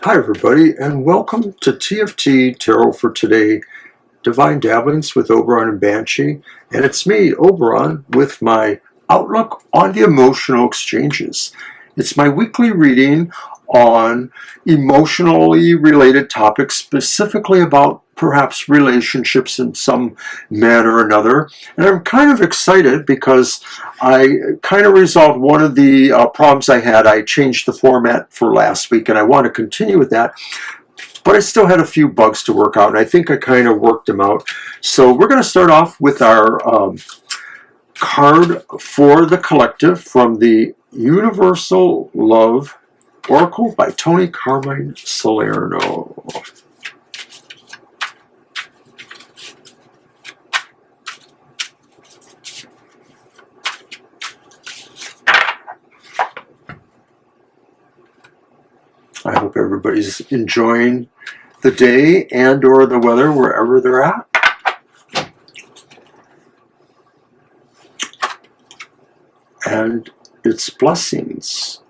Hi everybody, and welcome to TFT Tarot for Today, Divine Dabblings with Oberon and Banshee. And it's me, Oberon, with my outlook on the emotional exchanges. It's my weekly reading on emotionally related topics, specifically about perhaps relationships in some manner or another. And I'm kind of excited because I kind of resolved one of the problems I had. I changed the format for last week, and I want to continue with that. But I still had a few bugs to work out, and I think I kind of worked them out. So we're going to start off with our card for the collective from the Universal Love Oracle by Tony Carmine Salerno. I hope everybody's enjoying the day and or the weather wherever they're at. And its blessings.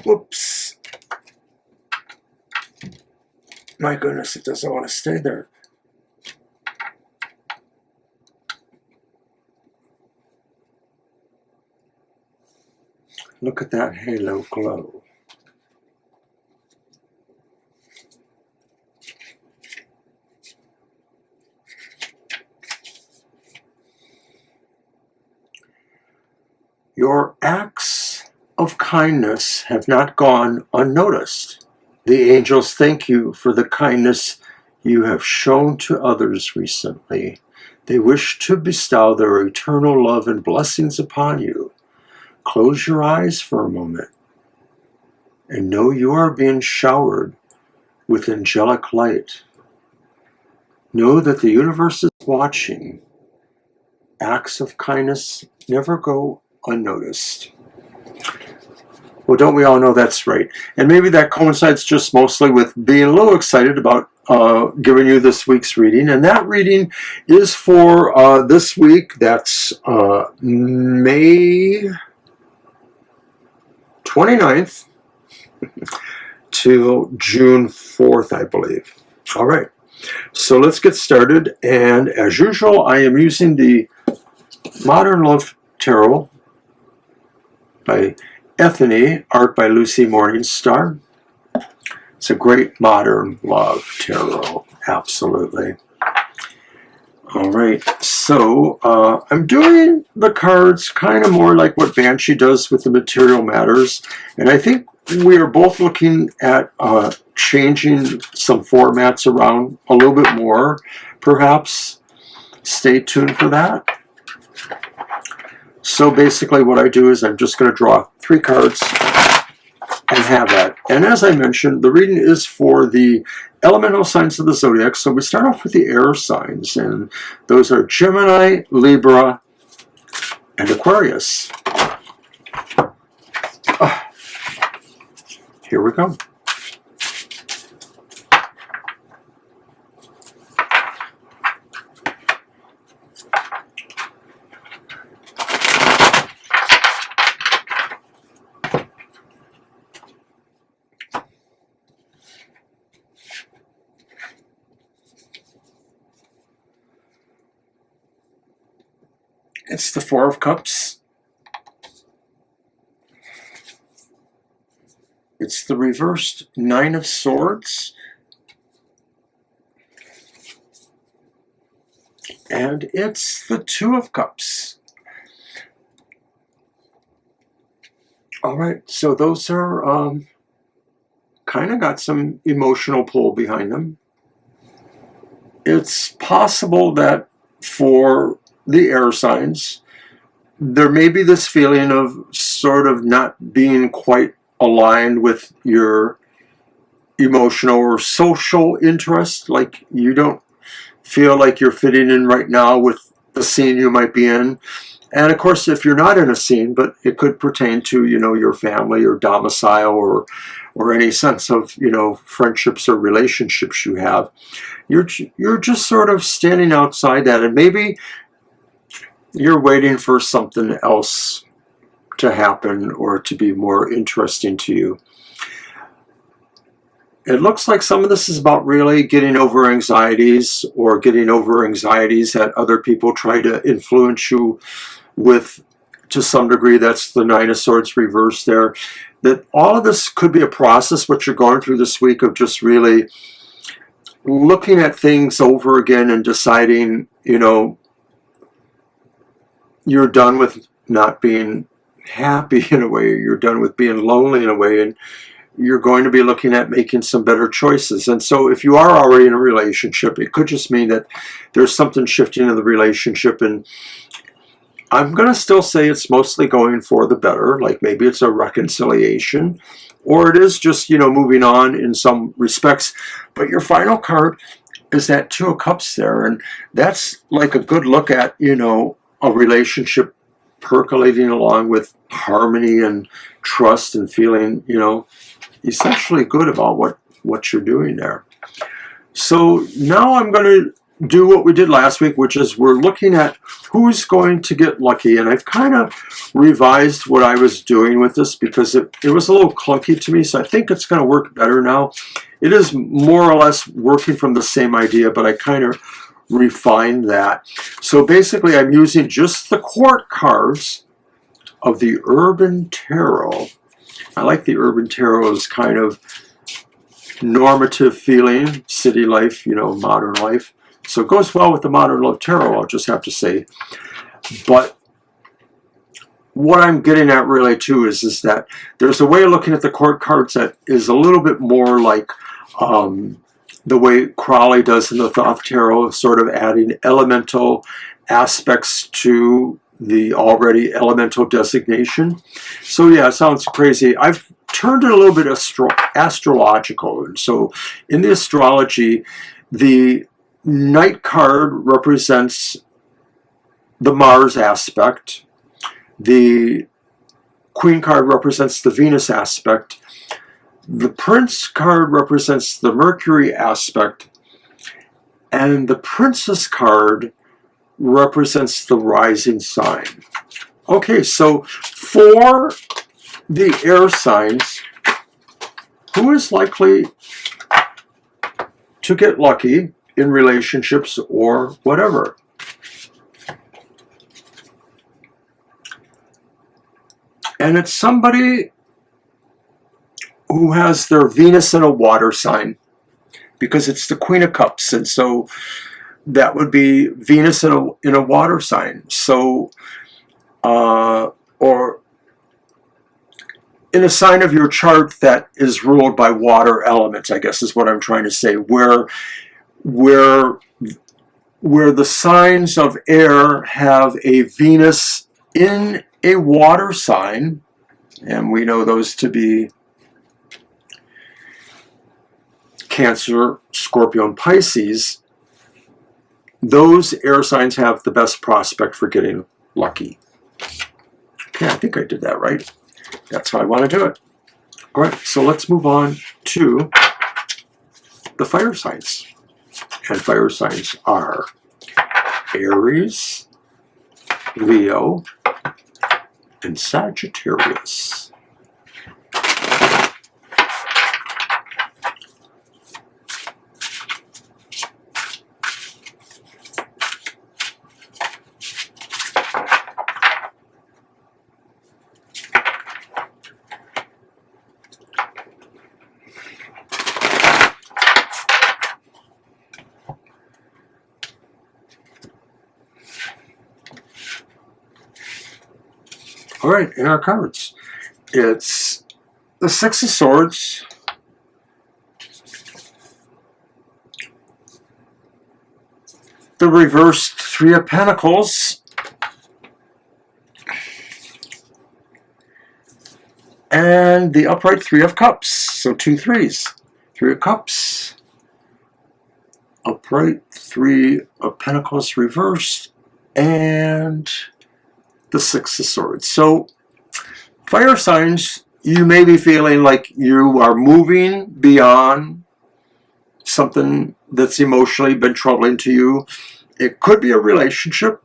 Whoops. My goodness, it doesn't want to stay there. Look at that halo glow. Your acts of kindness have not gone unnoticed. The angels thank you for the kindness you have shown to others recently. They wish to bestow their eternal love and blessings upon you. Close your eyes for a moment and know you are being showered with angelic light. Know that the universe is watching. Acts of kindness never go unnoticed. Well, don't we all know that's right? And maybe that coincides just mostly with being a little excited about giving you this week's reading. And that reading is for this week. That's May 29th till June 4th, I believe. All right, so let's get started. And as usual, I am using the Modern Love Tarot by Ethne, art by Lucy Morningstar. It's a great modern love tarot, absolutely. All right, so I'm doing the cards kind of more like what Banshee does with the material matters, and I think we are both looking at changing some formats around a little bit more, perhaps. Stay tuned for that. So basically what I do is I'm just going to draw 3 cards and have that. And as I mentioned, the reading is for the elemental signs of the Zodiac. So we start off with the air signs, and those are Gemini, Libra, and Aquarius. Here we go. It's the 4 of Cups. It's the reversed 9 of Swords. And it's the 2 of Cups. All right, so those are kind of got some emotional pull behind them. It's possible that for the air signs, there may be this feeling of sort of not being quite aligned with your emotional or social interest, like you don't feel like you're fitting in right now with the scene you might be in. And of course, if you're not in a scene, but it could pertain to, your family or domicile or any sense of, friendships or relationships you have, you're just sort of standing outside that, and maybe you're waiting for something else to happen or to be more interesting to you. It looks like some of this is about really getting over anxieties, or getting over anxieties that other people try to influence you with to some degree. That's the Nine of Swords reversed there. That all of this could be a process, what you're going through this week, of just really looking at things over again and deciding, you know, you're done with not being happy in a way, you're done with being lonely in a way, and you're going to be looking at making some better choices. And so if you are already in a relationship, it could just mean that there's something shifting in the relationship, and I'm going to still say it's mostly going for the better, like maybe it's a reconciliation, or it is just, you know, moving on in some respects. But your final card is that Two of Cups there, and that's like a good look at, you know, a relationship percolating along with harmony and trust and feeling, you know, essentially good about what you're doing there. So now I'm going to do what we did last week, which is we're looking at who's going to get lucky. And I've kind of revised what I was doing with this because it was a little clunky to me, so I think it's going to work better now. It is more or less working from the same idea, but I kind of refined that. So basically I'm using just the court cards of the Urban Tarot. I like the Urban Tarot as kind of normative feeling, city life, you know, modern life. So it goes well with the Modern Love Tarot, I'll just have to say. But what I'm getting at really too is that there's a way of looking at the court cards that is a little bit more like the way Crowley does in the Thoth Tarot, of sort of adding elemental aspects to the already elemental designation. So yeah, it sounds crazy. I've turned it a little bit astrological. And so in the astrology, the Knight card represents the Mars aspect. The Queen card represents the Venus aspect. The Prince card represents the Mercury aspect. And the Princess card represents the rising sign. Okay, so for the air signs, who is likely to get lucky in relationships or whatever? And it's somebody who has their Venus in a water sign, because it's the Queen of Cups, and so that would be Venus in a water sign. So, or in a sign of your chart that is ruled by water elements, I guess is what I'm trying to say, where the signs of air have a Venus in a water sign, and we know those to be Cancer, Scorpio, and Pisces. Those air signs have the best prospect for getting lucky. Okay, I think I did that right. That's how I want to do it. All right, so let's move on to the fire signs. And fire signs are Aries, Leo, and Sagittarius. All right, in our cards, it's the Six of Swords, the reversed Three of Pentacles, and the upright Three of Cups. So 2 threes. Three of Cups, upright Three of Pentacles reversed, and the Six of Swords. So fire signs, you may be feeling like you are moving beyond something that's emotionally been troubling to you. It could be a relationship.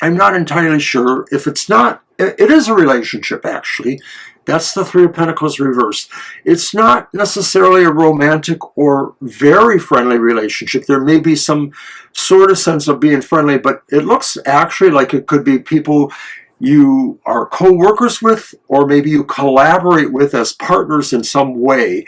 I'm not entirely sure. If it's not, it is a relationship, actually. That's the Three of Pentacles reversed. It's not necessarily a romantic or very friendly relationship. There may be some sort of sense of being friendly, but it looks actually like it could be people you are co-workers with, or maybe you collaborate with as partners in some way.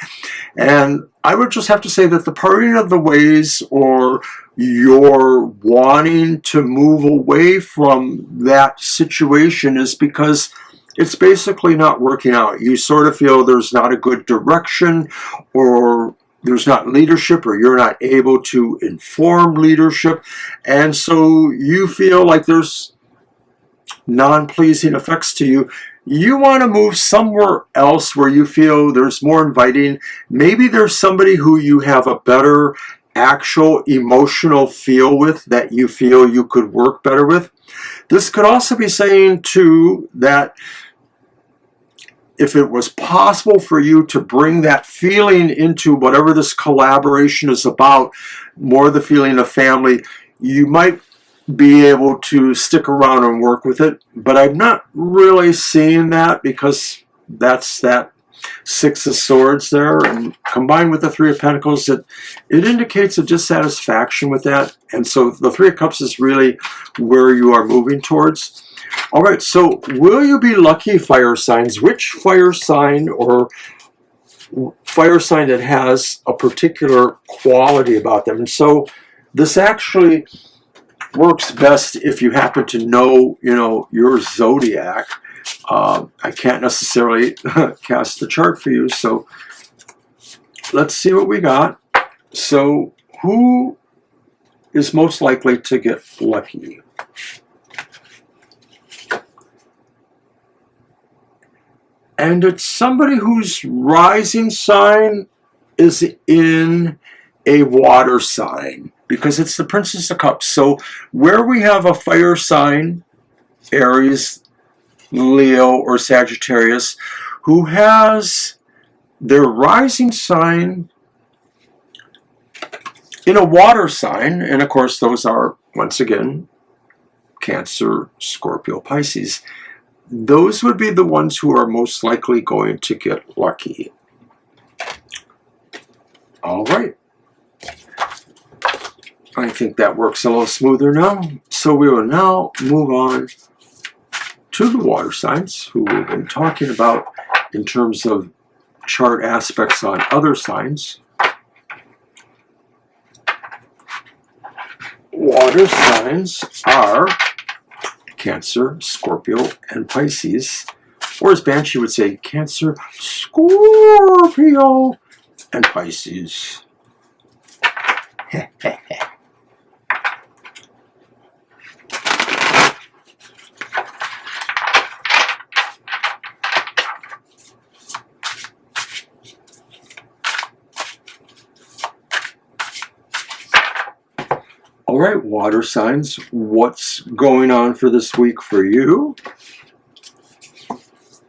And I would just have to say that the parting of the ways, or you're wanting to move away from that situation, is because it's basically not working out. You sort of feel there's not a good direction, or there's not leadership, or you're not able to inform leadership. And so you feel like there's non-pleasing effects to you. You want to move somewhere else where you feel there's more inviting. Maybe there's somebody who you have a better actual emotional feel with, that you feel you could work better with. This could also be saying too that if it was possible for you to bring that feeling into whatever this collaboration is about, more the feeling of family, you might be able to stick around and work with it. But I'm not really seeing that, because that's that Six of Swords there, and combined with the Three of Pentacles, it indicates a dissatisfaction with that. And so the Three of Cups is really where you are moving towards. All right, so will you be lucky, fire signs? Which fire sign, or fire sign that has a particular quality about them? And so this actually works best if you happen to know, your zodiac. I can't necessarily cast the chart for you, so let's see what we got. So who is most likely to get lucky? And it's somebody whose rising sign is in a water sign, because it's the Princess of Cups. So where we have a fire sign, Aries, Leo, or Sagittarius, who has their rising sign in a water sign, and of course those are, once again, Cancer, Scorpio, Pisces, those would be the ones who are most likely going to get lucky. All right. I think that works a little smoother now. So we will now move on to the water signs, who we've been talking about in terms of chart aspects on other signs. Water signs are Cancer, Scorpio, and Pisces. Or as Banshee would say, Cancer, Scorpio, and Pisces. All right, water signs, what's going on for this week for you?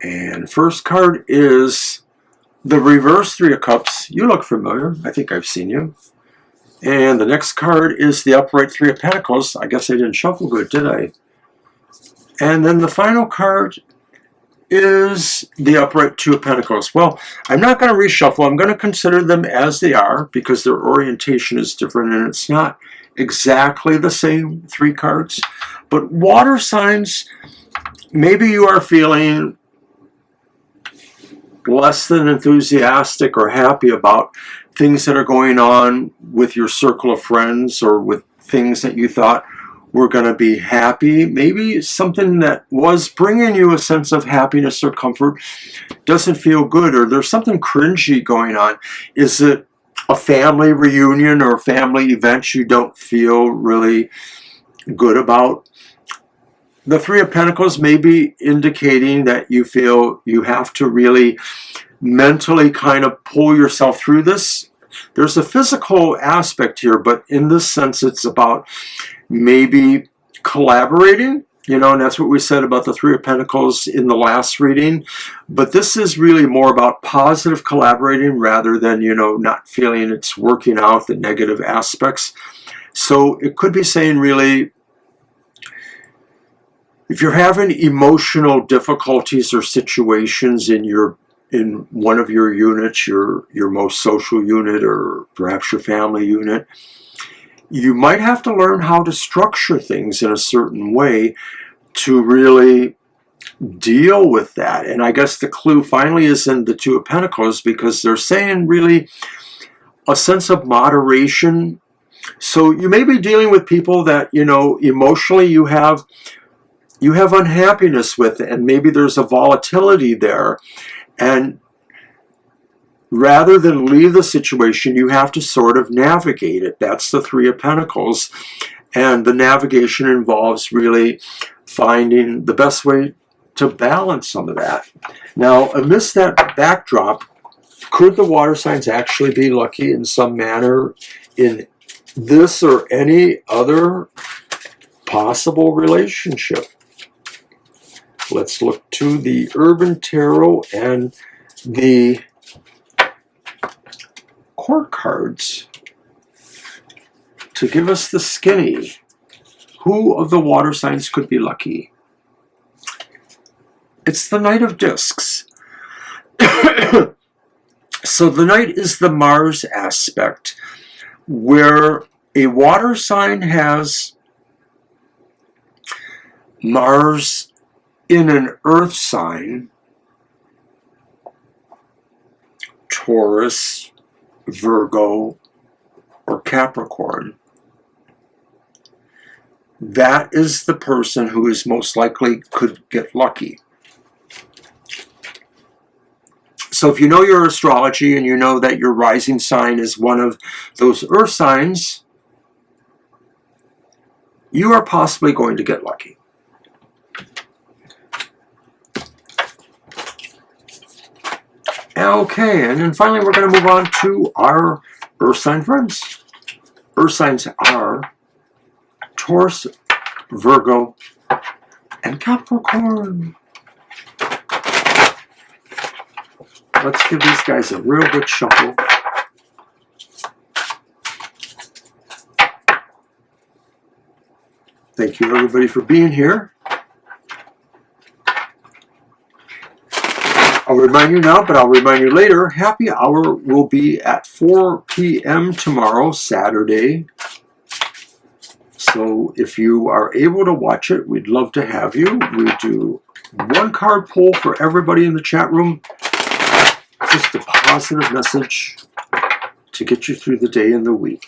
And first card is the reverse Three of Cups. You look familiar. I think I've seen you. And the next card is the upright Three of Pentacles. I guess I didn't shuffle good, did I? And then the final card is the upright Two of Pentacles. Well, I'm not going to reshuffle. I'm going to consider them as they are, because their orientation is different, and it's not exactly the same three cards. But water signs, maybe you are feeling less than enthusiastic or happy about things that are going on with your circle of friends, or with things that you thought were going to be happy. Maybe something that was bringing you a sense of happiness or comfort doesn't feel good, or there's something cringy going on. Is it a family reunion or a family event you don't feel really good about? The Three of Pentacles may be indicating that you feel you have to really mentally kind of pull yourself through this. There's a physical aspect here, but in this sense it's about maybe collaborating, and that's what we said about the Three of Pentacles in the last reading. But this is really more about positive collaborating rather than, not feeling it's working out, the negative aspects. So it could be saying really, If you're having emotional difficulties or situations in one of your units, your most social unit, or perhaps your family unit, you might have to learn how to structure things in a certain way to really deal with that. And I guess the clue finally is in the Two of Pentacles, because they're saying really a sense of moderation. So you may be dealing with people that, emotionally you have unhappiness with, and maybe there's a volatility there. And rather than leave the situation, you have to sort of navigate it. That's the Three of Pentacles. And the navigation involves really finding the best way to balance some of that. Now, amidst that backdrop, could the water signs actually be lucky in some manner in this or any other possible relationship? Let's look to the Urban Tarot and the Court cards to give us the skinny. Who of the water signs could be lucky? It's the Knight of Discs. So the Knight is the Mars aspect, where a water sign has Mars in an earth sign, Taurus, Virgo, or Capricorn. That is the person who is most likely could get lucky. So if you know your astrology and you know that your rising sign is one of those earth signs, you are possibly going to get lucky. Okay, and then finally we're going to move on to our earth sign friends. Earth signs are Taurus, Virgo, and Capricorn. Let's give these guys a real good shuffle. Thank you, everybody, for being here. I'll remind you now, but I'll remind you later, happy hour will be at 4 p.m. tomorrow, Saturday. So if you are able to watch it, we'd love to have you. We do one card pull for everybody in the chat room. Just a positive message to get you through the day and the week.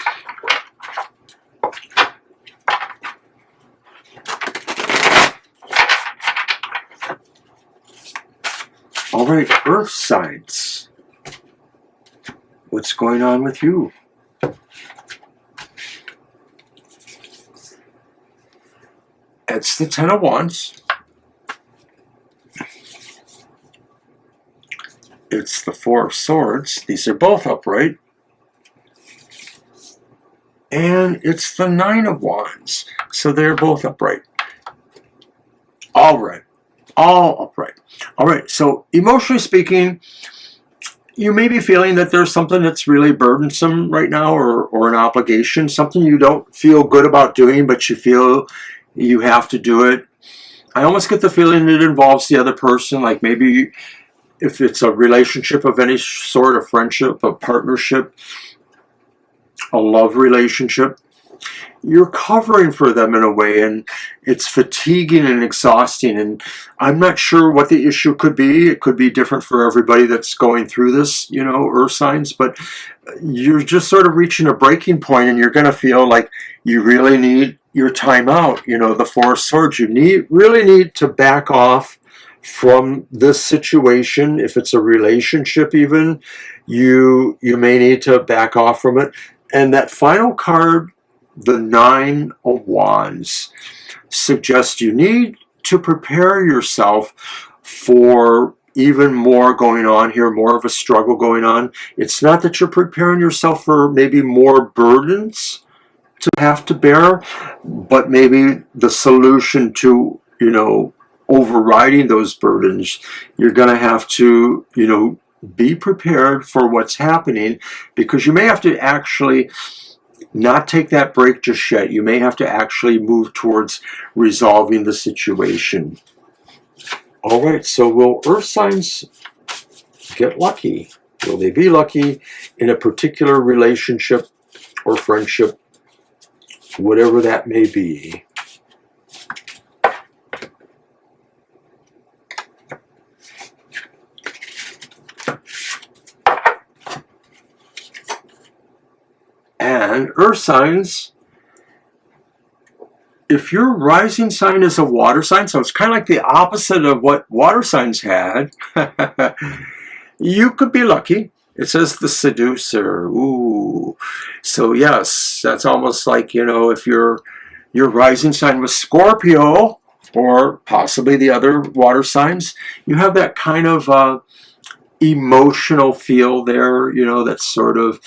All right, earth signs. What's going on with you? It's the Ten of Wands. It's the Four of Swords. These are both upright. And it's the Nine of Wands. So they're both upright. All right. All upright. All right. So emotionally speaking, you may be feeling that there's something that's really burdensome right now, or an obligation, something you don't feel good about doing, but you feel you have to do it. I almost get the feeling it involves the other person, like maybe if it's a relationship of any sort, a friendship, a partnership, a love relationship, you're covering for them in a way, and it's fatiguing and exhausting. And I'm not sure what the issue could be. It could be different for everybody that's going through this, earth signs, but you're just sort of reaching a breaking point, and you're going to feel like you really need your time out. The Four of Swords, you really need to back off from this situation. If it's a relationship even, you may need to back off from it. And that final card, the Nine of Wands, suggests you need to prepare yourself for even more going on here, more of a struggle going on. It's not that you're preparing yourself for maybe more burdens to have to bear, but maybe the solution to, overriding those burdens, you're going to have to, be prepared for what's happening, because you may have to actually not take that break just yet. You may have to actually move towards resolving the situation. All right, so will earth signs get lucky? Will they be lucky in a particular relationship or friendship, whatever that may be? And earth signs, if your rising sign is a water sign, so it's kind of like the opposite of what water signs had, you could be lucky. It says the seducer. Ooh. So yes, that's almost like, you know, if your rising sign was Scorpio, or possibly the other water signs, you have that kind of emotional feel there, you know, that's sort of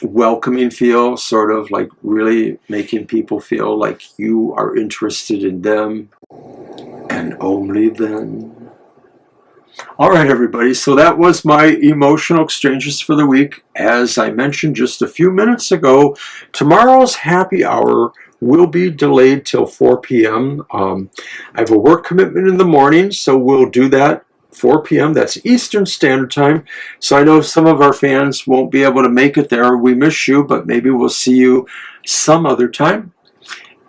welcoming feel, sort of like really making people feel like you are interested in them and only them. All right, everybody, so that was my emotional exchanges for the week. As I mentioned just a few minutes ago, tomorrow's happy hour will be delayed till 4 p.m. I have a work commitment in the morning, so we'll do that 4 p.m. That's Eastern Standard Time. So I know some of our fans won't be able to make it there. We miss you, but maybe we'll see you some other time.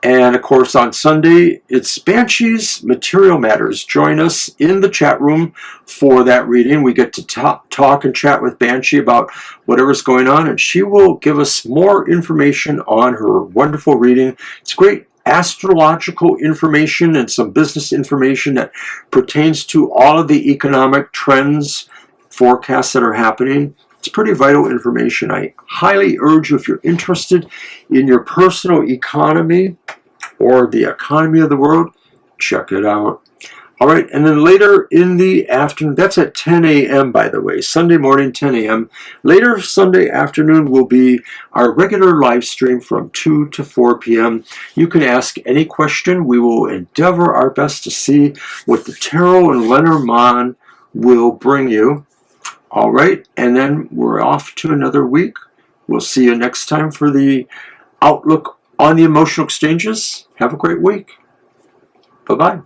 And of course, on Sunday, it's Banshee's Material Matters. Join us in the chat room for that reading. We get to talk and chat with Banshee about whatever's going on, and she will give us more information on her wonderful reading. It's great astrological information and some business information that pertains to all of the economic trends, forecasts that are happening. It's pretty vital information. I highly urge you, if you're interested in your personal economy or the economy of the world, check it out. All right, and then later in the afternoon, that's at 10 a.m. by the way, Sunday morning, 10 a.m. Later Sunday afternoon will be our regular live stream from 2 to 4 p.m. You can ask any question. We will endeavor our best to see what the tarot and Lenormand will bring you. All right, and then we're off to another week. We'll see you next time for the outlook on the emotional exchanges. Have a great week. Bye-bye.